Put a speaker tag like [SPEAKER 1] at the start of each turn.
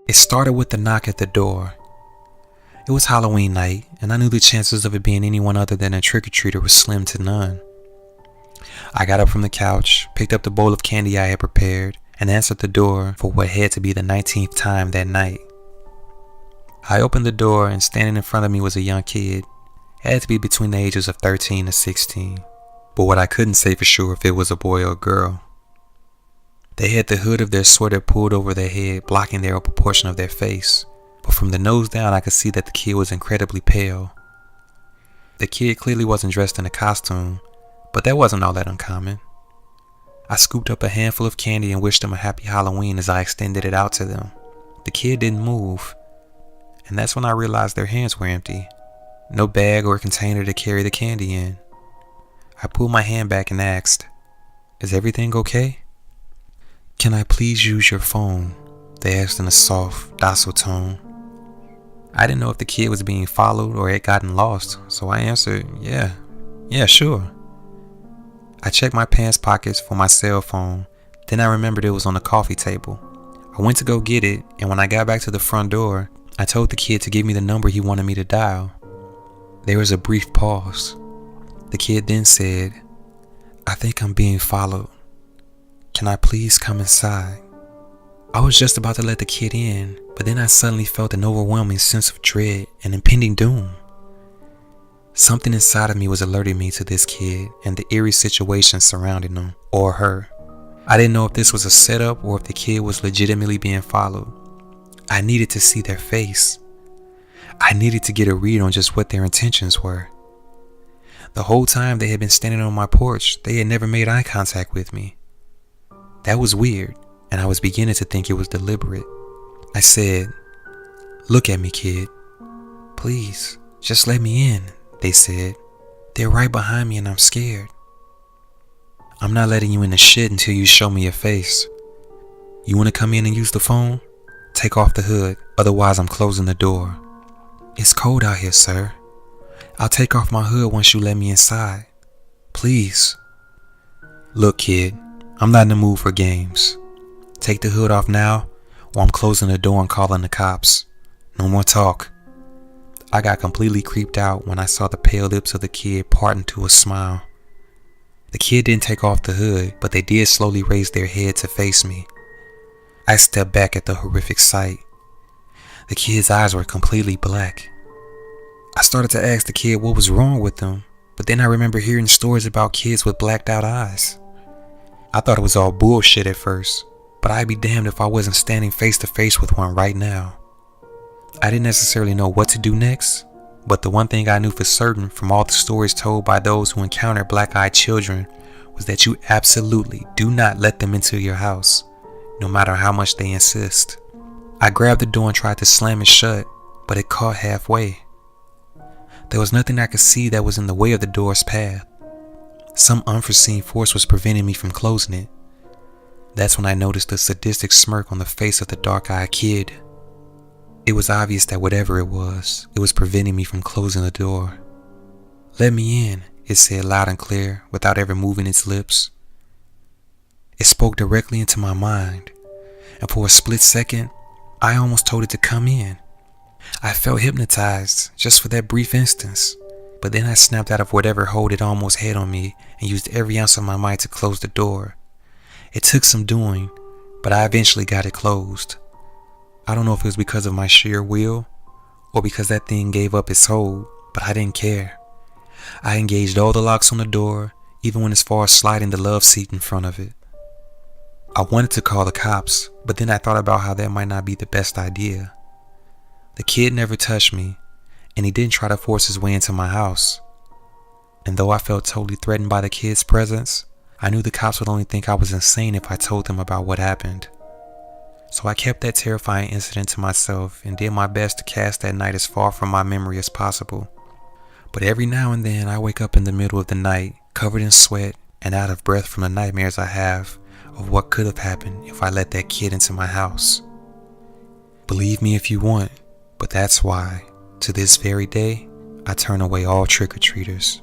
[SPEAKER 1] It started with the knock at the door. It was Halloween night, and I knew the chances of it being anyone other than a trick-or-treater was slim to none. I got up from the couch, picked up the bowl of candy I had prepared, and answered the door for what had to be the 19th time that night. I opened the door, and standing in front of me was a young kid. It had to be between the ages of 13 to 16, but what I couldn't say for sure if it was a boy or a girl. They had the hood of their sweater pulled over their head, blocking the upper portion of their face, but from the nose down I could see that the kid was incredibly pale. The kid clearly wasn't dressed in a costume, but that wasn't all that uncommon. I scooped up a handful of candy and wished them a happy Halloween as I extended it out to them. The kid didn't move, and that's when I realized their hands were empty. No bag or container to carry the candy in. I pulled my hand back and asked, "Is everything okay?" "Can I please use your phone?" they asked in a soft, docile tone. I didn't know if the kid was being followed or had gotten lost, so I answered, Yeah, sure. I checked my pants pockets for my cell phone, then I remembered it was on the coffee table. I went to go get it, and when I got back to the front door, I told the kid to give me the number he wanted me to dial. There was a brief pause. The kid then said, "I think I'm being followed. Can I please come inside?" I was just about to let the kid in, but then I suddenly felt an overwhelming sense of dread and impending doom. Something inside of me was alerting me to this kid and the eerie situation surrounding him or her. I didn't know if this was a setup or if the kid was legitimately being followed. I needed to see their face. I needed to get a read on just what their intentions were. The whole time they had been standing on my porch, they had never made eye contact with me. That was weird, and I was beginning to think it was deliberate. I said, "Look at me, kid. Please, just let me in," they said. "They're right behind me and I'm scared." "I'm not letting you in the shit until you show me your face. You want to come in and use the phone? Take off the hood, otherwise I'm closing the door." "It's cold out here, sir. I'll take off my hood once you let me inside. Please." "Look, kid, I'm not in the mood for games. Take the hood off now, or I'm closing the door and calling the cops. No more talk." I got completely creeped out when I saw the pale lips of the kid part into a smile. The kid didn't take off the hood, but they did slowly raise their head to face me. I stepped back at the horrific sight. The kid's eyes were completely black. I started to ask the kid what was wrong with them, but then I remember hearing stories about kids with blacked out eyes. I thought it was all bullshit at first, but I'd be damned if I wasn't standing face to face with one right now. I didn't necessarily know what to do next, but the one thing I knew for certain from all the stories told by those who encountered black-eyed children was that you absolutely do not let them into your house, no matter how much they insist. I grabbed the door and tried to slam it shut, but it caught halfway. There was nothing I could see that was in the way of the door's path. Some unforeseen force was preventing me from closing it. That's when I noticed the sadistic smirk on the face of the dark-eyed kid. It was obvious that whatever it was preventing me from closing the door. "Let me in," it said loud and clear without ever moving its lips. It spoke directly into my mind, and for a split second, I almost told it to come in. I felt hypnotized just for that brief instance, but then I snapped out of whatever hold it almost had on me and used every ounce of my might to close the door. It took some doing, but I eventually got it closed. I don't know if it was because of my sheer will or because that thing gave up its hold, but I didn't care. I engaged all the locks on the door, even went as far as sliding the love seat in front of it. I wanted to call the cops, but then I thought about how that might not be the best idea. The kid never touched me, and he didn't try to force his way into my house. And though I felt totally threatened by the kid's presence, I knew the cops would only think I was insane if I told them about what happened. So I kept that terrifying incident to myself and did my best to cast that night as far from my memory as possible. But every now and then I wake up in the middle of the night, covered in sweat and out of breath from the nightmares I have of what could have happened if I let that kid into my house. Believe me if you want, but that's why, to this very day, I turn away all trick-or-treaters.